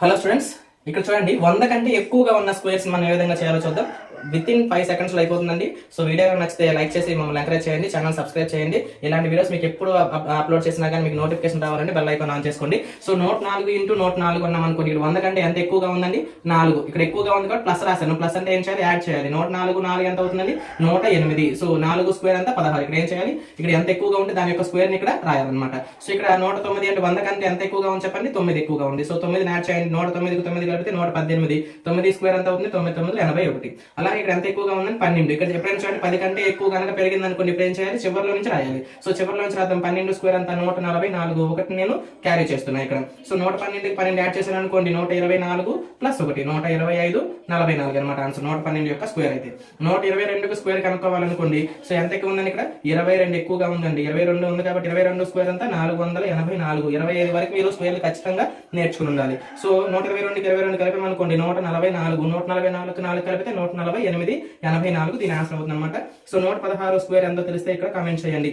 Hello students, ఇక్కడ చూడండి 100 కంటే ఎక్కువగా ఉన్న స్క్వేర్స్ మనం ఏ విధంగా చేయాలో చూద్దాం. విత్ ఇన్ 5 seconds లో అయిపోతుందండి. సో వీడియో నచ్చితే లైక్ చేసి మమ్మల్ని ఎంకరేజ్ చేయండి, ఛానల్ సబ్స్క్రైబ్ చేయండి. ఇలాంటి వీడియోస్ మీకు ఎప్పుడు అప్లోడ్ చేసినా కానీ మీకు నోటిఫికేషన్ రావాలంటే బెల్ ఐకాన్ ఆన్ చేసుకోండి. సో 104 ఇంటూ 104 ఉన్నాం అనుకోండి. ఇక్కడ 100 కంటే ఎంత ఎక్కువగా ఉందండి? 4. ఇక్కడ ఎక్కువగా ఉంది కాబట్టి ప్లస్ రాశాను. ప్లస్ అంటే ఏం చేయాలి? యాడ్ చేయాలి. 104 4 ఎంత అవుతుందండి? 108. సో 4 స్క్వేర్ అంతా 16. ఇక్కడ ఏం చేయాలి? ఇక్కడ ఎంత ఎక్కువగా ఉంటే దాని యొక్క స్క్వేర్ ని ఇక్కడ రాయాలన్నమాట. సో ఇక్కడ 109 అంటే 100 కంటే ఎంత ఎక్కువగా ఉంది చెప్పండి? 9 ఎక్కువగా ఉంది. సో 9 యాడ్ చేయండి. 109కు 9 కలిపితే 118. 9 స్క్వేర్ ఎంత అవుతుంది? 9 9 81. అలాగే ఇక్కడ ఎంత ఎక్కువగా ఉందని 12. ఇక్కడ ఎప్పుడైనా చూడండి 10 కంటే ఎక్కువ కనుక పెరిగింది అనుకోండి, ఇప్పుడు ఏం చేయాలి? చివరిలో నుంచి రాయాలి. సో చివరిలో నుంచి రాద్దాం. 12 స్క్వేర్ అంతా 144. ఒకటి నేను క్యారీ చేస్తున్నా ఇక్కడ. సో 112కి 12 యాడ్ చేశాను అనుకోండి, 124 ప్లస్ 1 125 44 అనమాట ఆన్సర్. 112 యొక్క స్క్వేర్ అయితే 122కు స్క్వేర్ కనుక్కోవాలనుకోండి. సో ఎంత ఎక్కువ ఉందని ఇక్కడ 22 ఎక్కువగా ఉందండి. 22 ఉంది కాబట్టి 22 స్క్వేర్ అంతా 484. 25 వరకు మీరు స్క్వేర్లు ఖచ్చితంగా నేర్చుకుని ఉండాలి. సో 122కి 22 కలిపామనుకోండి 144. 144కి 4 కలిపితే 148. 84 దీని ఆన్సర్ అవుతుంది అనమాట. సో 116 స్క్వేర్ ఎంతో తెలిస్తే ఇక్కడ కామెంట్ చేయండి.